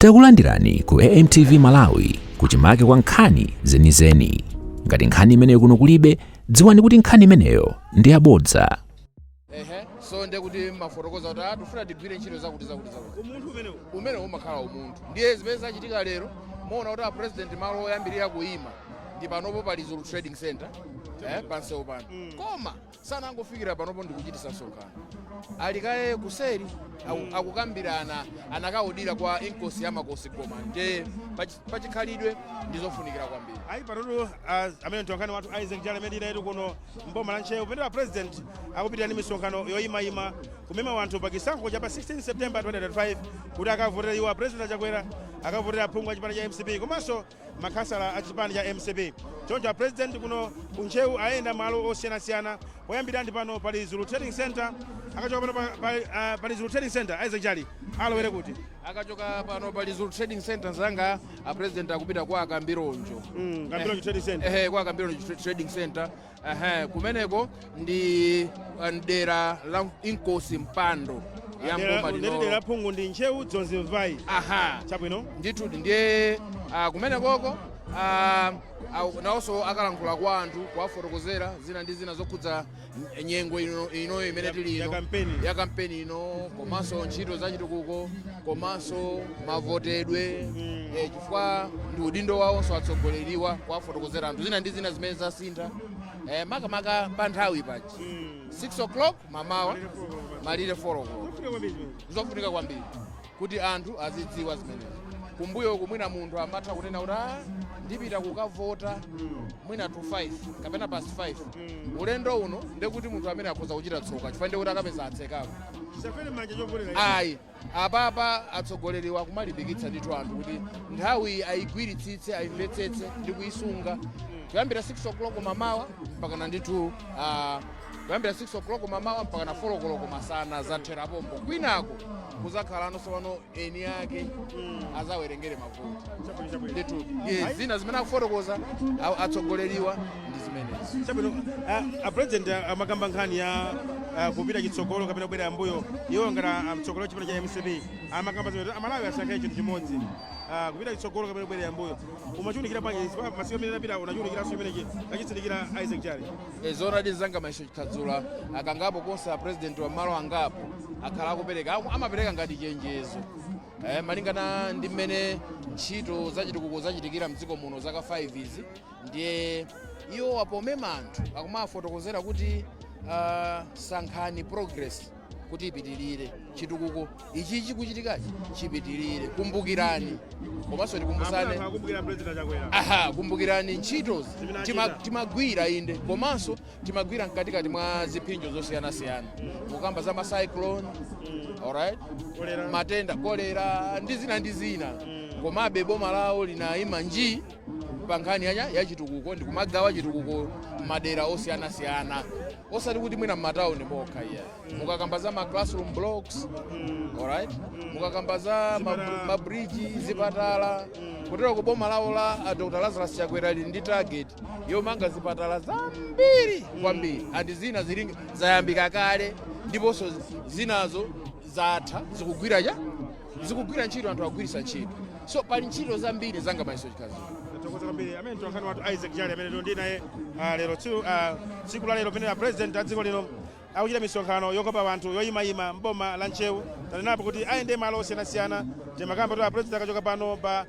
Takulandirani ku AMTV Malawi kuchimake kwa nkhani zenizeni. Ngati nkhani imeneyo kuno kulibe, dziwani kuti nkhani imeneyo ndi yabodza. So ndiye kuti mafotokoza kuti atufuna tigwire ntchito zakuti umunthu umene umakhala umunthu ndiye zimene zachitika lero. Muona kuti president malo oyambirira kuima ndi panopo pali Zulu Trading Center pansewu pano. Koma sanangofikira panopo ndikuchitisa msonkhano. Alikaye kuseri akukambirana anakaudira kwa inkosi ya makosi koma nde pachikhalidwe ndizofunikira kwambiri. Ayi panoto amene mtonkano watu Isaac Jale medina yetu kuno mboma la Nchewu pamene president akupitira ndi misonkhano yoyimayima kumema wanthu pakisankho cha pa 16 September 2025 kuti akavotera iwo president achakwera akavotera phungu achipani cha MCP komanso makhansala achipani cha MCP. Choncho president kuno ku Nchewu ayenda malo osiyanasiyana oyambirira ndi pano pali Zulu Trading Center akachoka pano pali Zulu Trading Center Isaac Jale alowere kuti akachoka pano pali Zulu Trading Center zanga president akupita kwa Kambironjo. Kambironjo Trading Center. Kwa Kambironjo Trading Center. Kumeneko ndi ndera la inkosi mpando ya mboma lino. Ndera phungu ndi Nchewu Dzonzi Mvai. Chabwino. Ndithu ndiye kumenekoko nawonso akalankhula kwa anthu kuwafotokozera zina ndi zina zokhudza nyengo ino imene tili ino ya kampeni ino komanso ntchito zachitukuko komanso mavotedwe chifukwa ndi udindo wawonso atsogoleriwa kuwafotokozera anthu zina ndi zina zimene zasintha makamaka pa nthawi pachi 6 o'clock mamawa malire 4 o'clock zofunika kwambiri kuti anthu azidziwa zimenezi. Kumbuyo kumwina munthu amatha kunena kuti ndipita kukavota mwina to 5 kapena past 5 ulendo uno ndekuti munthu amene akhoza kuchita tsoka chifukwa ndikuti akapeza atsekako. Ayi apapa atsogoleriwa kumalimbikitsa ndithu anthu kuti nthawi ayigwiritsitse ayimvetsetse ndi kuyisunga kuyambira 6 o'clock mamawa mpaka ndithu kuyambira 6 o'clock mamawa mpaka na 4 o'clock masana zathera pombo kwinako kuzakhala nosopano eni yake azawerengere mavoti ndithu zina zimene akufotokoza atsogoleriwa ndi zimenezi. Chabwino president amakamba nkhani ya kupita chitsogolo kapena kubwera ambuyo iwo ngati mtsogolo chipani cha MCP amakamba zimene amalawi asankhe chinthu chimodzi kupita chitsogolo kapena kubwera ambuyo umachunikira panje masiku amene anapita unachunikira so imenechi achitsindikira Isaac Jale. Zonadi zanga maisho chikhadzula akangapo konse president wa malo angapo akhala akupereka amapereka ngati chenjezo malingana ndi mmene ntchito zachitukuko zachitikira mdziko muno zaka 5 izi ndiye iwo apomema anthu akumafotokozera kuti sankhani progress kuti ipitirire chitukuko ichi chikuchitikachi chipitirire kumbukirani komanso tikumbusane kumbukirani ntchito timagwira inde komanso timagwira mkatikati mwa ziphinjo zosiyanasiyana mukamba za macyclone alright matenda kolera ndi zina komabe boma lawo linayima njii pa nkhani ya chitukuko ndi kumagawa chitukuko madera osiyanasiyana osati kuti mwina m'matawuni mokha mukakamba za ma classroom blocks alright mukakamba za mabridge zipatala kutero ku boma lawo la Dr. Lazarus Chakwera ndi target yomanga zipatala zambiri kwambiri andi zina zili zayambika kale ndiponso zinazo zatha zikugwira ntchito anthu agwirisa ntchito so pali ntchito zambiri zanga maiso chikazira. Amene mtonkano watu Isaac Jale amene ndi naye lero tsiku la lero pamene president a dziko lino akuchita misonkhano yokopa anthu yoyimayima mboma la Nchewu tanenapo kuti ayende malo osiyanasiyana temakamba to president akachoka pano pa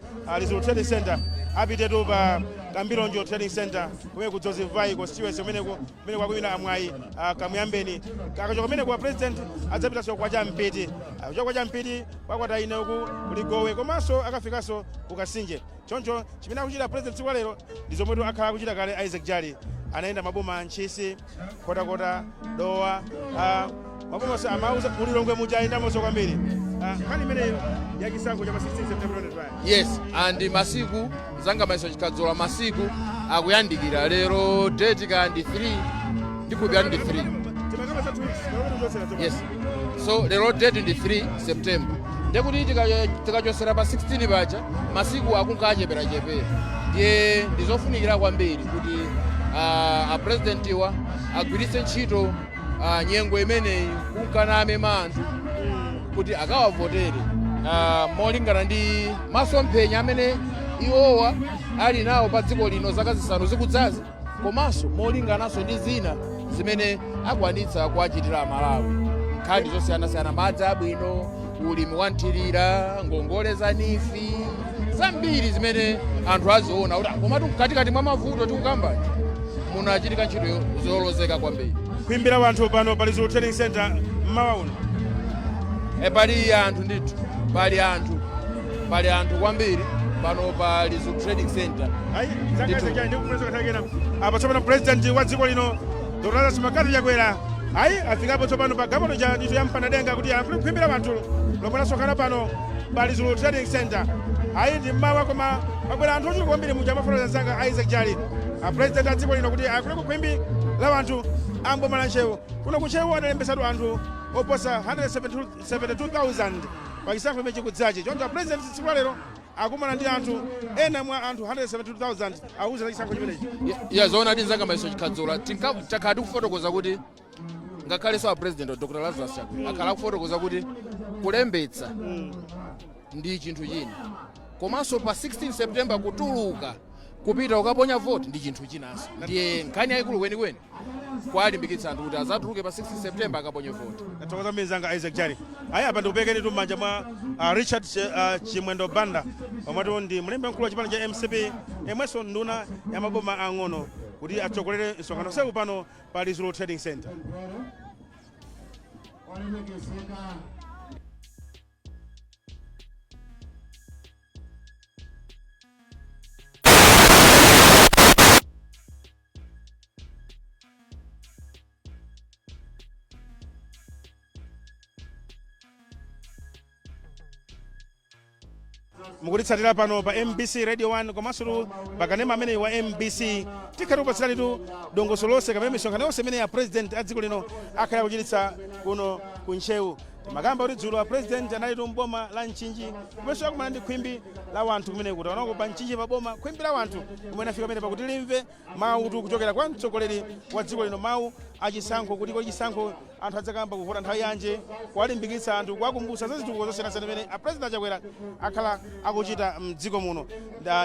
Zulu Trading Center apitetu pa Kambironjo Trading Center kumene ku Dzonzi Mvai constituency kumene kwakuwina amwayi kamuyambeni akachoka kumene kwa president adzapitaso kwa Champiti akuchoka kwa Champiti kwakwata ine uku kuligowe komanso akafikaso kukasinje. Choncho chimene akuchita president tsiku lero ndi zomwe akhala akuchita kale Isaac Jale anaenda maboma Nchisi Kotakota Dowa maboma amauza ulilongwe muja ayendamonso kwambiri nkhani imeneyo ya chisankho cha 16 September 2025. Yes and masiku zanga maiso chikadzula masiku akuyandikira lero date kandi 3 ndikubya ndi 3 yes so lero date ndi 3 September ndekuti tikachosera pa 16 paja masiku akunkachepera ndiye ndizofunikira kwambiri kuti president wa agwiritse ntchito nyengo imeneyi kunkaname anthu kuti akawavotere molingana ndi masomphenya amene iwowa ali nawo pa dziko lino zaka zisanu zikudzazi, komanso molingananso ndi zina zimene akwanitsa kuwachitira Malawi. Nkhani zosiyanasiyana, madzi abwino, ulimi wa nthirira, ngongole za nifi, zambiri zimene anthu aziona kuti komatu katikati mwa mavuto tikukamba munachitika ntchito zolozeka kwambiri. Kuimbira wanthu pano pali Zulu Trading Center mmawa uno. Pali anthu ndithu, pali anthu kwambiri pano pali Zulu Trading Center. Apa tsopano president wa dziko lino Dr. Lazarus Makati Chakwera afikapo tsopano pa gamoto ja ndithu ya mpanadenga kuti afune kuimbira wanthu lomwe lasonkhana pano pali Zulu Trading Center. Ndi mmawa koma pakwera anthu ochuluka kwambiri muja amafotokoza msanga Isaac Jali president wa dziko lino kuti afune kuimbira wanthu amboma la Nchewu. Kuno ku Nchewu analembesatu anthu oposa 172,000 pakisankho imene chikudzachi. Choncho president tsiku la lero akumana ndi anthu ena mwa anthu 172,000 auza chisankho chimenechi. Zoona ndi nzanga maiso chikhadzula takhala tikufotokoza kuti ngakhalenso a president Dr. Lazarus Chakwera akhala kufotokoza kuti kulembetsa ndi chinthu china, komanso pa 16 September kutuluka kupita ukaponya vote ndi chinthu chinanso. Ndiye nkhani yayikulu kwenikweni kwalimbikitsa anthu kuti azatuluke pa 16 September akaponye vote. Natokoza mzanga Isaac Jali. Apa ndikupekeni tu m'manja mwa Richard Chimwendo Banda omwe ndi mlembi mkulu wa chipani cha MCP emwenso nduna ya maboma ang'ono kuti atsogolere msonkhano sewu pano pali Zulu Trading Center. Mukutitsatira pano pa MBC Radio 1 komanso pakanema amene wa MBC tikhati kupatsirani tu dongoso lonse kamene misonkhano yonse imene ya president a dziko lino akhala kuchititsa kuno ku Nchewu. Makamba kuti dzulo a president anali tu mboma la Nchinji kupenso akumana ndi khwimbi la wanthu kumene kuti anako pa Nchinji pa boma khwimbi la wanthu kumene afika pamene pakuti limve mawu tu kuchokera kwa mtsogoleri wa dziko lino, mawu achisankho kuti kwa chisankho anthu adzakamba kuvota nthawi yanje, kuwalimbikitsa anthu kuwakumbutsa za zitukuko zosiyanasiyana zimene a president Chakwera akhala akuchita mdziko muno.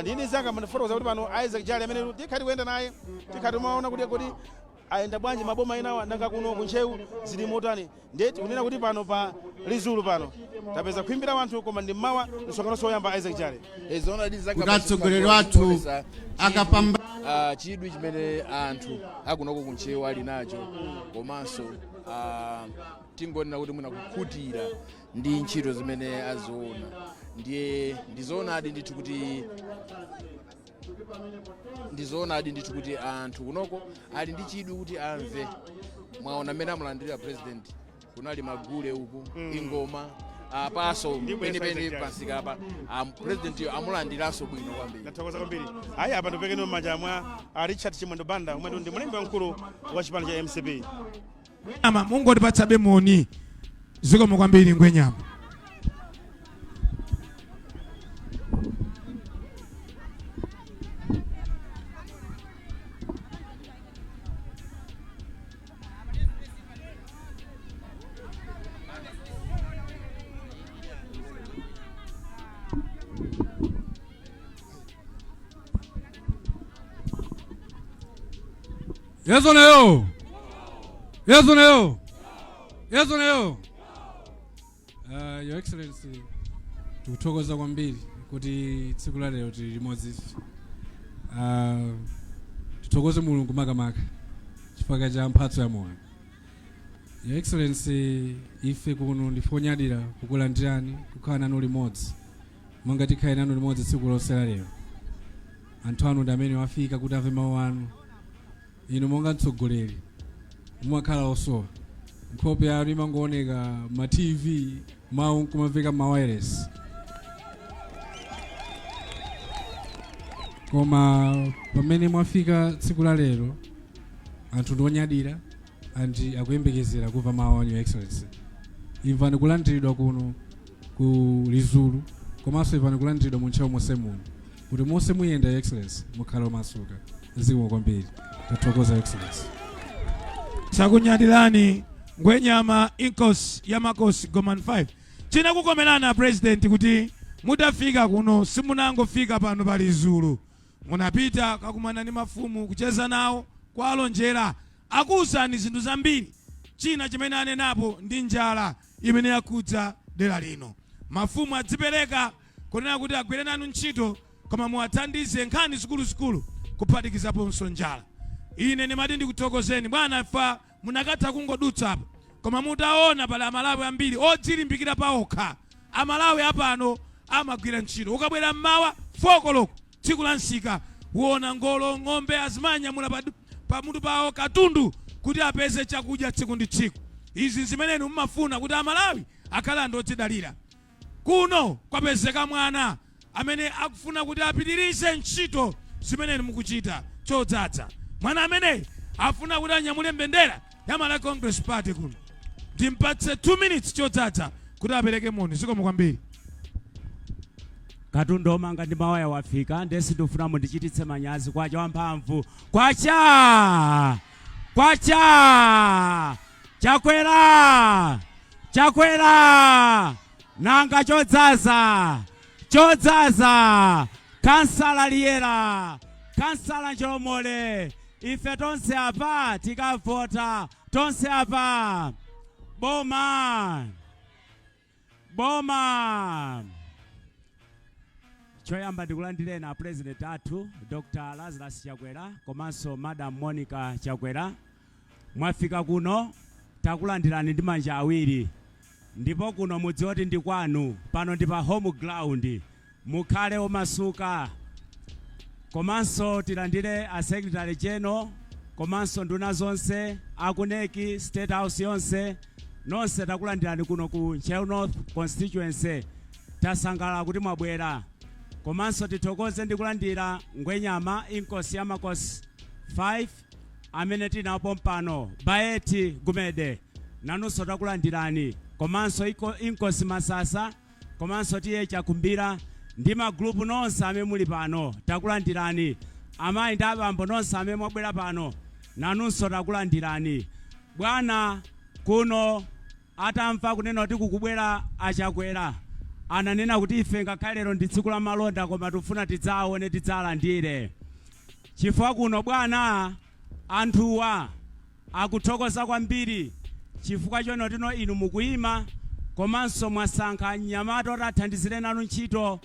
Ndini zanga ndifotokoza kuti pano Isaac Jali amene tikhati kuyenda naye tikhati maona kuti ayenda bwanji maboma enawa nanga kuno ku Nchewu zili motani. Ndeti kunena kuti pano pa Lizulu pano tapeza khwimbira wanthu koma ndi mmawa msonkhano soyamba Isaac Jali. Atsogoleri wathu akapamba chidwi chimene anthu akunoko ku Nchewu ali nacho, komanso tingonena kuti mwina kukhutira ndi ntchito zimene aziona. Ndiye ndizoonadi ndithu kuti anthu kunoko ali ndi chidwi kuti amve. Mwaona mmene amulandirira president kunali magule uku ingoma paso penipeni pasika apa president amulandiranso bwino kwambiri. Ndathokoza kwambiri. Apa ndipekeni m'manja mwa Richard Chimwendo Banda omwe ndi mlembi mkulu wa chipani cha MCP. Mungu atipatsa bemoni zikomo kwambiri Ngwenyama. Yesu nayo. Yesu nayo. Yesu nayo. Your Excellency, tukuthokoza kwambiri kuti tsiku la lero tili limodzi. Tuthokoze Mulungu makamaka chifukwa cha mphatso ya moyo. Your Excellency, ife kuno ndifonyadira kukulandirani kukhala nanu limodzi. Monga tikhale nanu limodzi tsiku lonse la lero. Anthu anu ndi amene wafika kuti amve mawu anu. Inu monga mtsogoleri mumakhala osowa, nkhope yanu imangooneka ma TV, mawu kumamveka ma wireless. Koma pamene mwafika tsiku la lero anthu ndionyadira andi akuyembekezera kumva mawu anu Your Excellency. Imvani kulandiridwa kuno ku Lizulu komanso imvani kulandiridwa mu Nchewu monse muno kuti monse muyenda Your Excellency mukhala omasuka. Zikomo kwambiri. Tathokoza Excellency. Sakunyadirani Ngwenyama Inkos Yamakos Goman 5. tinakukomerana president kuti mutafika kuno simunangofika pano pali Zulu, munapita kakumana ni mafumu kucheza nawo kwalonjera akuwuzani zinthu zambiri. China chimene anenapo ndi njala imene yakudza dera lino. Mafumu adzipereka kunena kuti agwire nanu ntchito koma muwathandize nkhani zikuluzikulu kuphatikizaponso njala. Ine ndimati ndikuthokozeni bwana fa munakatha kungodutsa apa koma mutaona pali Amalawi ambiri odzilimbikira paokha. Amalawi apano amagwira ntchito. Ukabwera mmawa 4 koloko tsiku la nsika uona ngolo, ng'ombe, azimanyamula pamutu pawo katundu kuti apeze chakudya tsiku ndi tsiku. Izi zimene mumafuna kuti Amalawi akhala anthu odzidalira. Kuno kwapezeka mwana amene akufuna kuti apitirize ntchito zimene mukuchita chodzaza. Mwana amene afuna kuti anyamule mbendera ya Malawi Congress Party kuno. Timpatse 2 minutes chodzaza kuti apereke moni. Zikomo kwambiri. Katundu omanga ndi mawaya wafika ndesi ndifuna mundichititse manyazi kwacha wamphamvu. Kwacha! Kwacha! Chakwera! Chakwera! Nanga chodzaza! Chodzaza! Kansala Liera! Kansala Njomole! Ife tonse apa tikavota tonse apa. Boma! Boma! Choyamba ndikulandire na president athu Dr. Lazarus Chakwera komanso Madam Monica Chakwera. Mwafika kuno takulandirani ndi manja awiri. Ndipo kuno mudzioti ndi kwanu, pano ndi pa home ground. Mukhale omasuka. Komanso tilandire a Secretary General komanso nduna zonse akuneki State House yonse nonse takulandirani kuno ku Nchewu North constituency. Tasangala kuti mwabwera. Komanso tithokoze ndikulandira Ngwenyama inkosi ya makosi 5 amene tinapo mpano Baeti Gumede nanunso takulandirani. Komanso inkosi Masasa komanso tiye Chakumbira ndi magrupu nonse amene muli pano takulandirani. Amayi ndi abambo nonse amene mwabwera pano nanunso takulandirani. Bwana kuno atamva kunena kuti kukubwera Achakwera ananena kuti ife ngakhale lero ndi tsiku la malonda koma tufuna tidzaone tidzalandire. Chifukwa kuno bwana anthuwa akuthokoza kwambiri chifukwa chono tino inu mukuyima komanso mwasankha Nyamata otathandizire nanu ntchito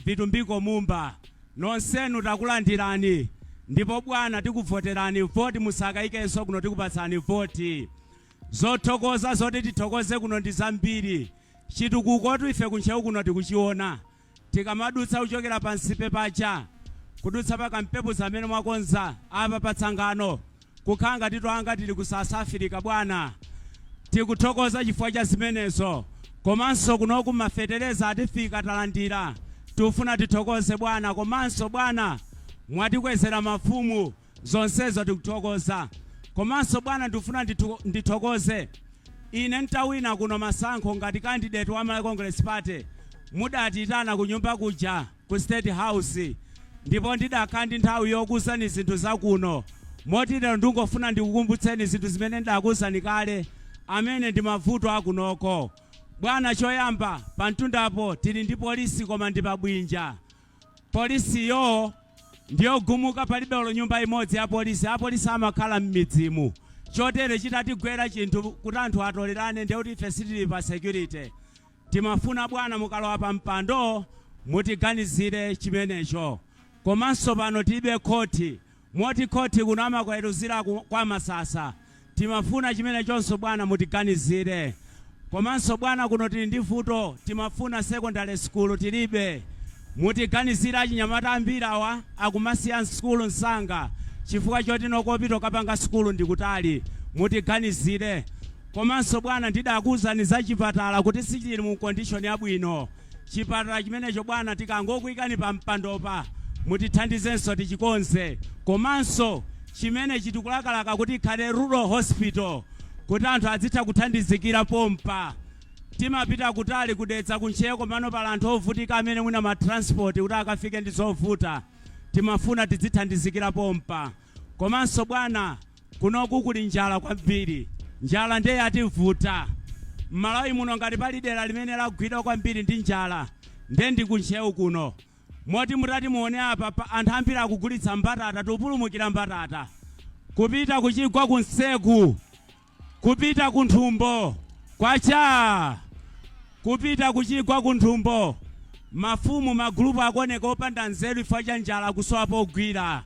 Vitumbiko Mumba. Nonsenu takulandirani ndipo bwana tikuvoterani voti musakaikenso kuno tikupatsani voti. Zothokoza zoti tithokoze kuno ndi zambiri. Chitukuko ife kunchewu kuno tikuchiona. Tikamadutsa uchokera pansipe pacha kudutsa pa kampepo zamene mwakonza apa patsangano kukhanga titoanga tili ku South Africa bwana. Tikuthokoza chifukwa cha zimenezo. Komanso kunoku mafetereza atifika talandira. Tufuna tithokoze bwana. Komanso bwana mwatikwezera mafumu zonsezo tikuthokoza. Komanso bwana ndifuna ndithokoze. Ine ntawina kuno masankho ngati candidate wa Malawi Congress Party mudatitana ku nyumba kuja ku State House ndipo ndidakhala ndi nthawi yokuwuzani zinthu zakuno. Motero ndingofuna ndikukumbutseni zinthu zimene ndakuwuzani kale amene ndi mavuto akunoko. Bwana choyamba pamtundapo tili ndi polisi koma ndi pabwinja. Polisi yo ndiyo gumuka palibe olo nyumba imodzi ya polisi. Apolisi amakhala m'midzimu. Chotere chitatigwera chinthu kuti anthu atolerane ndiye kuti ife sitili pa security. Timafuna bwana mukalowa pa mpando mutiganizire chimenecho. Komanso pano tilibe khoti. Moti khoti kuno amakweruzira kwa Masasa. Timafuna chimenechonso bwana mutiganizire. Komanso bwana kuno tili ndi vuto. Timafuna secondary school tilibe. Mutiganizire achinyamata ambiri awa akumasiya school Nsanga. Chifukwa choti nokopito kapanga skulu ndikutali mutiganizire. Komanso bwana ndidakuwuzani za chipatala kuti sichili mu condition yabwino. Chipatala chimenecho bwana tikangokuyikani pa mpandopa mutithandizenso tichikonze. Komanso chimene chitikulakalaka kuti ikhale rural hospital kuti anthu adzitha kuthandizikira pompa. Timapita kutali kudetsa kuncheko mano pala anthu ovutika amene muna ma transport kuti akafike ndi zovuta. Timafuna tidzithandizikira pompa. Komanso bwana kunoku kuli njala kwambiri. Njala ndiye yativuta. Malawi muno ngati pali dera limene lagwidwa kwambiri ndi njala ndendi kunchewu kuno. Moti mutati muone apa anthu ambiri akugulitsa mbatata tupulumukira mbatata. Kupita kuchigwa kunseku. Kupita kunthumbo. Kwacha. Kupita kuchigwa kunthumbo. Mafumu magrupu akoneka opanda nzeru ifa cha njala kusowapo ogwira.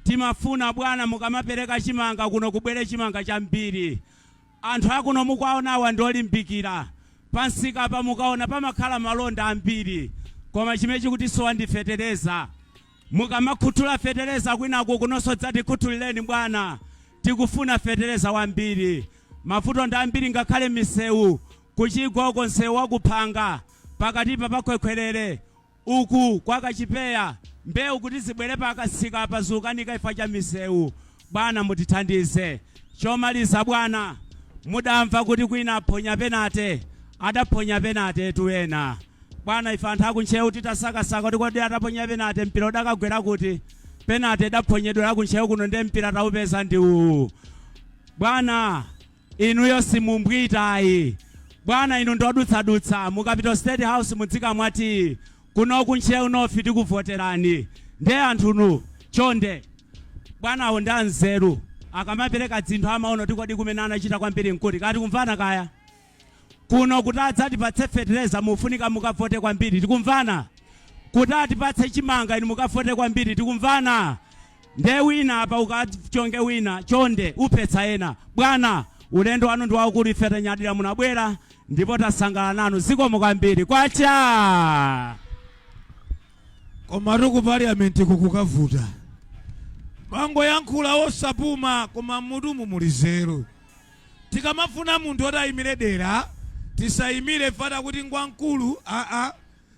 Timafuna bwana mukamapereka chimanga kuno kubwere chimanga chambiri. Anthu akuno mukaonawa ndolimbikira. Pansika pa mukaona pamakhala malonda ambiri. Koma chimechi kuti sowa ndi fetereza. Mukamakhuthula fetereza kwinako kunonso dzati khuthulireni bwana. Tikufuna fetereza wambiri. Mafuto ndambiri ngakhale misewu. Kuchigwa uko nsewu wakuphanga. Pakatipa pakhwekhwerere. Uku kwa kachipeya. Mbewu kuti zibwere pakasika pazukanika ifa cha misewu. Bwana mutithandize. Chomaliza bwana. Mudamva kuti kwina aphonya penate. Adaphonya penate tuwena. Bwana ifa anthu akunchewu titasakasaka kuti kodi ataphonya penate mpira udakagwera kuti. Penate daphonyedwera kunchewu kuno ndi mpira taupeza ndi uwu. Bwana inuyo simumbwitayi. Bwana inu ndodutsa mukapita State House mudzika mwati kuno kunchewu nofi tikuvoterani. Nde anthunu chonde. Bwana awo ndi anzeru. Akamapereka dzinthu amaono tikodi kumene anachita kwambiri nkuti kati kumvana kaya. Kuno kuti adzatipatse fetereza mufunika mukavote kwambiri tikumvana. Kuti atipatse chimanga inu mukavote kwambiri tikumvana. Nde wina apa ukachonge wina chonde uphetsa ena. Bwana ulendo wanu ndi waukulu ife tanyadira munabwera ndipo tasangala nanu zikomo kwambiri. Kwacha. Koma ku parliament kukukavuta. Mango yankhula osapuma koma mudumu muli zero. Tikamafuna munthu otayimire dera tisayimire fada kuti ngwankulu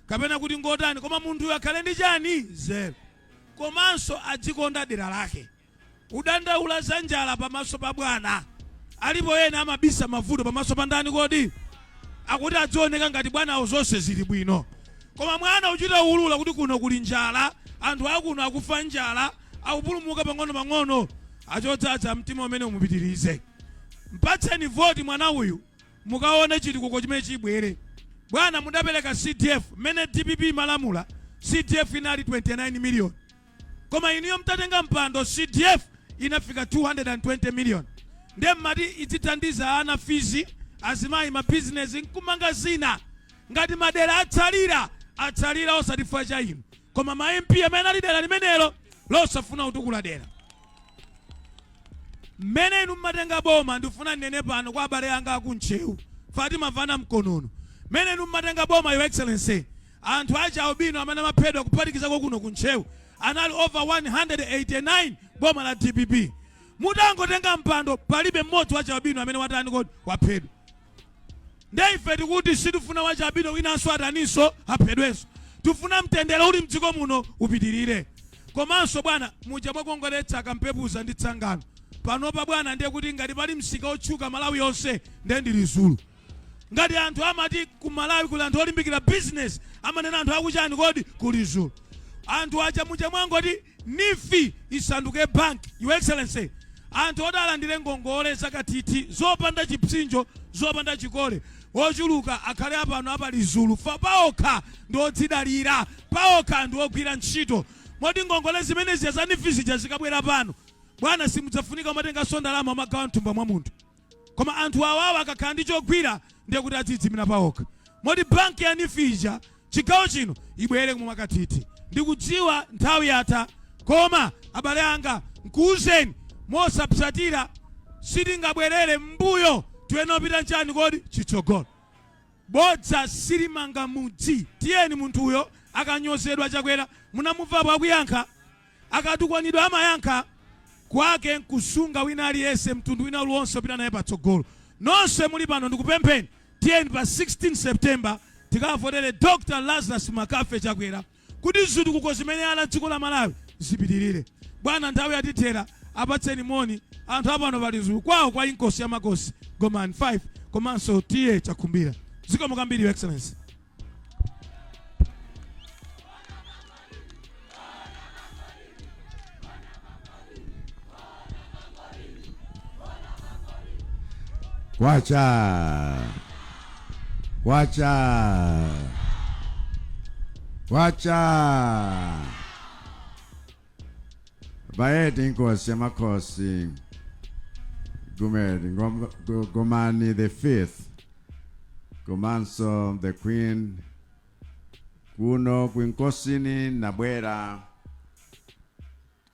kapena kuti ngotani koma munthu akhale ndi chani zero. Komanso adzikonda dera lake. Udandaula za njala pamaso pa bwana. Alipo ena amabisa mavuto pamaso pa ndani kodi. Akuti adzioneka ngati bwana zonse zili bwino. Koma mwana uchita ulula kuti kuno kuli njala, anthu akuno akufa njala, akupulumuka pang'ono achodzaza mtima umene umupitirize. Mpatseni voti mwana uyu mukaone chitukuko chimene chibwere. Bwana mudapereka CDF mene DPP malamula CDF inali 29 million. Koma iniyo mtatenga mpando CDF inafika 220 million. Nde mmati idzithandiza ana fizi azimayi ma business nkumanga zina. Ngati madera atsalira osatifa cha inu. Koma ma MP amene ali dera limenelo losafuna utukula dera. Mmene inu mmatenga boma ndifuna nene pano kwa abale anga akunchewu. Fatima Vana Mkonono. Mmene inu mmatenga boma your excellency. Anthu acha albino amene maphedwa kuphatikizako kuno kunchewu. Anali over 189 boma la DPP. Mutangotenga mpando palibe mmodzi wacha albino amene watani kodi waphedwa. Nde ife tikuti sitifuna wacha albino winanso ataniso aphedwenso. Tufuna mtendere uli mdziko muno upitirire. Komanso bwana muja mwakongoletsa kampepuza ndi tsangano. Panopa bwana ndiye kuti ngati pali msika otchuka Malawi yonse ndiye ndili Zulu. Ngati anthu amati ku Malawi kuli anthu olimbikira business amanena anthu akuchani kodi kuli Zulu. Anthu acha muja mwangoti nifi isanduke bank your excellency. Anthu odala ndile ngongole zakatiti zopanda chipsinjo zopanda chikole. Ochuluka akhale apano apali Zulu fa paokha ndodzidalira paokha ndiogwira ntchito. Moti ngongole zimene ziyazanifizi jazikabwera pano. Bwana simudzafunika matenga sondalama magawa mtumba mwa munthu. Koma anthu awawa akakhala ndi chogwira ndiye kuti adzidzimira paokha. Moti banki ya nifija chigawo chino ibwere mu makatiti. Ndikudziwa nthawi yatha koma abale anga nkuuzeni mosapsatira sitingabwerere mbuyo tiwenopita nchani kodi chitsogolo. Bodza silimanga mudzi. Tiyeni munthuyo akanyozedwa chakwera munamuvapo akuyankha akatukwanidwa amayankha kwake nkusunga wina aliyese mtundu wina uliwonse upita naye patsogolo. Nonse muli pano ndikupempheni tiyeni pa 16 September tikavotere Dr. Lazarus Makafe chakwera kuti zitukuko zimene ala dziko la Malawi zipitirire. Bwana nthawi yatithera apatseni moni anthu apano pali Zulu kwawo kwa inkosi ya makosi Goman 5 komanso tiye chakhumbira. Zikomo kwambiri your excellency. Kwacha. Wacha. Baeti inkosi yamakhosi Gumede Gomani the fifth, Komanso the Queen, kuno kwinkosini nabwera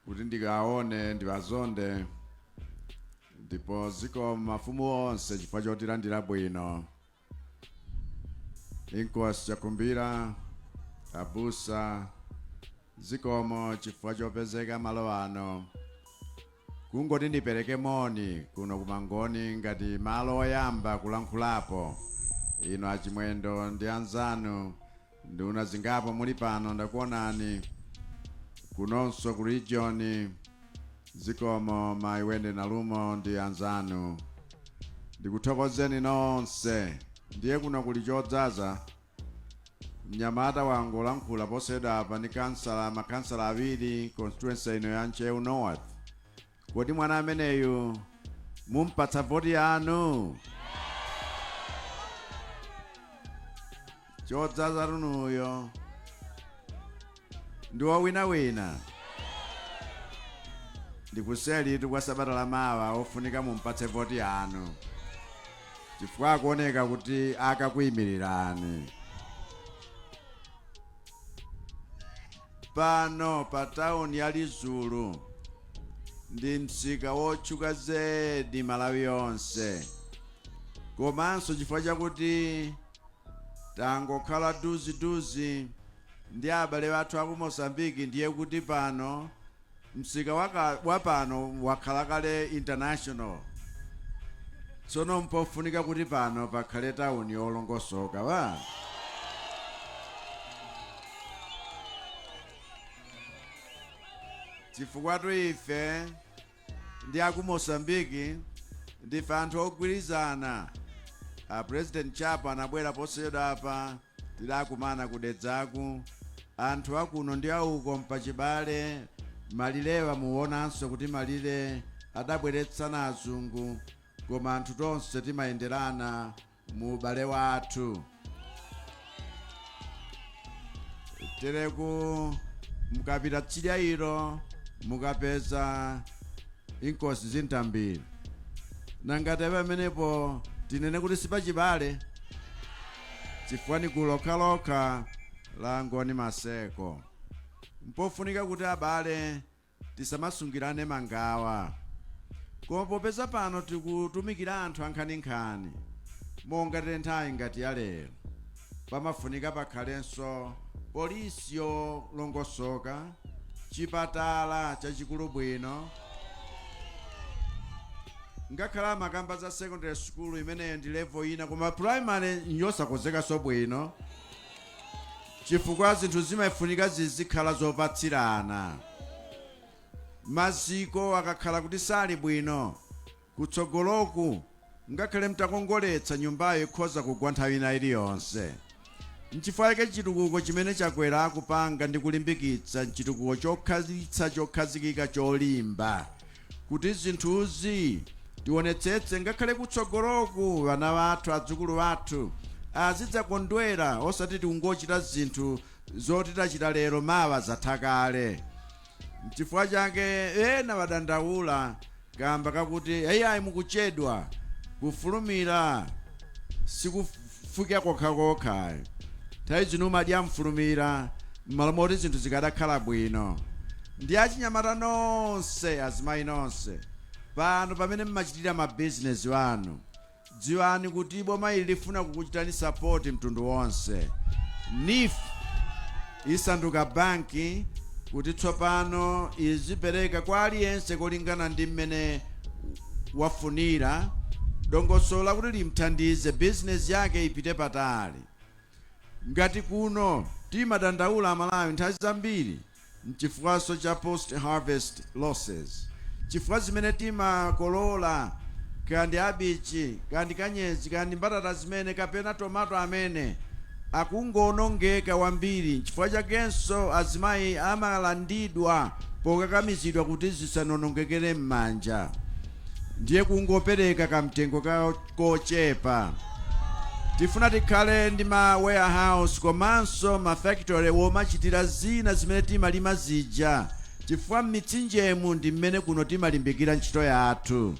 kuti ndikaone ndiwazonde ndipo ziko mafumu onse chifukwa chotilandira bwino. Inkosi chakumbira abusa zikomo chifukwa chopezeka malo ano. Kungoti ndipereke moni kuno kumangoni ngati malo oyamba kulankhulapo. Ino achimwendo ndi anzanu nduna zingapo muli pano ndakuonani kunonso ku region zikomo maiwende nalumo ndi anzanu. Ndikuthokozeni nonse. Ndiye kuno kuli chodzaza. Mnyamata wangu lankhula poseda apa ndi makansala awiri constituency ino ya Nchewu North. Kodi mwana ameneyu mumpatsa voti yanu? Chodzaza runuyo ndiwo wina. Ndikuseli tu kwa sabata la mawa ofunika mumpatse voti yanu. Chifukwa akuoneka kuti akakuyimirirani. Pano pa town ya Lizulu ndi msika wotchuka zedi Malawi yonse. Komanso chifukwa chakuti tangokhala duzi ndi abale bathu aku Mozambique, ndiye kuti pano msika wa pano wakhala kale international. Tsono mpofunika kuti pano pakhale town yolongosoka wa. Chifukwa tu ife ndi aku Mozambique ndife anthu ogwirizana. President Chapo anabwera poseda apa tidakumana kudedzaku. Anthu akuno ndi auko mpachibale malilewa muonanso kuti malire adabweretsana azungu, koma anthu tonse timayenderana mu ubale wathu. Tereku mukapita tsidya ilo mukapeza inkosi zintambiri. Nangate pamenepo tinene kuti sipachibale chifukwa ni kulokha la ngoni maseko. Mpofunika kuti abale tisamasungirane mangawa. Koma popeza pano tikutumikira anthu ankhaninkhani monga tenthayi ngati ya lero, pamafunika pakhalenso polisi yolongosoka, chipatala chachikulu bwino, ngakhala makamba za secondary school imeneyo ndi level ina, koma primary nyosakozeka so bwino chifukwa zinthu zimafunika zizikhala zopatsirana. Maziko akakhala kuti sali bwino kutsogoloku ngakhale mtakongoletsa nyumbayo ikhoza kugwa nthawi ina iliyonse. Nchifukwa chake chitukuko chimene chakwera akupanga ndi kulimbikitsa chitukuko chokhazikika cholimba kuti zinthuzi tionetsetse ngakhale kutsogoloku vana vathu adzukulu vathu azidzakondwera osati tikungochita zinthu zoti tachita lero mawa zatha kale. Chifukwa chake ena wadandaula kamba kakuti ayi mukuchedwa kufulumira sikufika kokha. Nthawi zino madya mfulumira m'malo zinthu zikadakhala bwino. Ndi achinyamata nonse azimayi nonse pano pamene mmachitira mabizinesi wanu, dziwani kuti boma ili lifuna kukuchitani support mtundu wonse. NIF isanduka banki kuti tsopano izipereka kwa aliyense kolingana ndi mmene wafunira dongosola kuti limthandize business yake ipite patali. Ngati kuno timadandaula Malawi nthawi zambiri mchifukwaso cha post harvest losses, chifukwa zimene timakolola kandi abichi kandi kanyezi kandi mbatata zimene kapena tomato amene akungonongeka wambiri. Chifukwa chakenso azimayi amalandidwa pokakamizidwa kuti zisanonongekere m'manja, ndiye kungopereka kamtengo kochepa. tifuna tikhale ndi ma warehouse komanso ma factory womachitira zina zimene timalima zija, chifukwa m'mitsinjemu ndi mmene kuno timalimbikira ntchito yathu.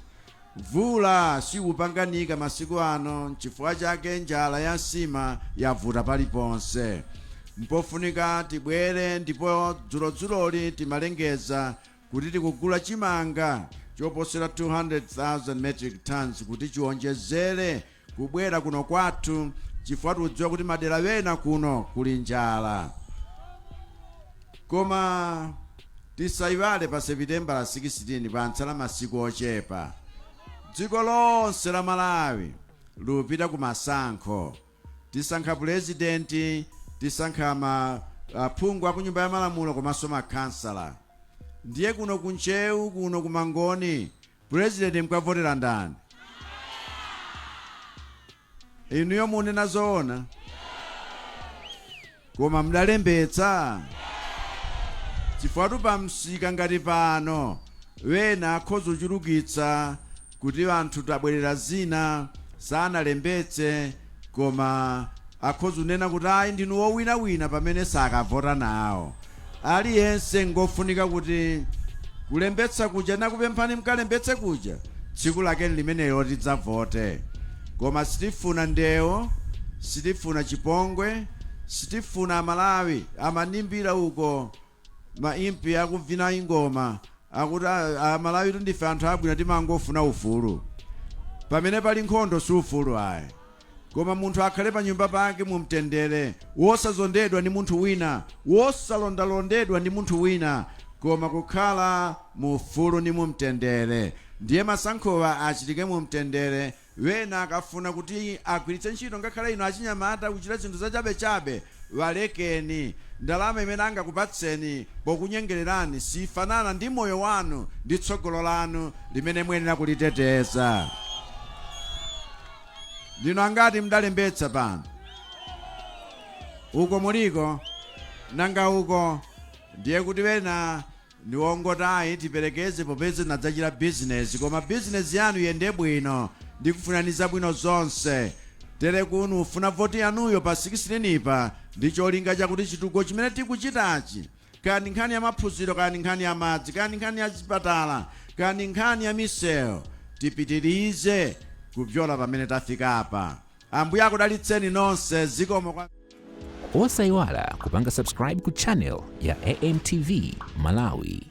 Mvula siupanganika masiku ano, chifukwa chake njala ya nsima yavuta paliponse. Mpofunika tibwere ndipo dzuloli timalengeza kuti tikugula chimanga choposera 200,000 metric tons kuti chiwonjezere kubwera kuno kwathu, chifukwa tikudziwa kuti madera wena kuno kuli njala. Koma tisayiwale pa September 16 pantsala masiku ochepa. Dziko lonse la Malawi lupita ku masankho. Tisankha president, tisankha aphungu aku nyumba ya malamulo komanso makhansala. Ndiye kuno kunchewu kuno kumangoni president mkavotera ndani? Inuyo munena zoona? Koma mdalembetsa? Chifukwa pa msika ngati pano wena akhoza kuchulukitsa kuti anthu tabwerera zina sanalembetse, koma akhoza kunena kuti ayi ndinu wowinawina pamene sakavota nawo. Aliyense ngofunika kuti kulembetsa kuja nakupemphani mkalembetse kuja tsiku lake limenelo tidzavote. Koma sitifuna ndewo, sitifuna chipongwe, sitifuna Malawi amanimbira uko maimpi akuvina ingoma akuti Malawi tundife anthu abwino timangofuna ufulu. Pamene pali nkhondo si ufulu ayi. Koma munthu akhale pa nyumba pake mumtendere, wosazondedwa ndi munthu wina, wosalondalondedwa ndi munthu wina, koma kukhala mufulu ndi mumtendere. Ndiye masankhowa achitike mumtendere. Wena akafuna kuti agwiritse ntchito ngakhale ino achinyamata kuchita zinthu zachabechabe, walekeni. Ndalama imene angakupatseni pokunyengererani sifanana ndi moyo wanu ndi tsogolo lanu limene muyenera kuliteteza. Ndino angati mdalembetsa pano? Uko muliko? Nanga uko? Ndiye kuti wena ndiwongotayi tiperekeze popeze nadzachita business, koma business yanu yende bwino ndi kufunaniza bwino zonse. Tere kuno ufuna voti yanuyo pa 16 pa ndi cholinga chakuti chitukuko chimene tikuchitachi, kani nkhani ya maphunziro, kani nkhani ya madzi, kani nkhani ya chipatala, kani nkhani ya misewu, tipitirize kupyola pamene tafika apa. Ambuye akudalitseni nonse. Zikomo kwa Osayiwala kupanga subscribe ku channel ya AMTV Malawi.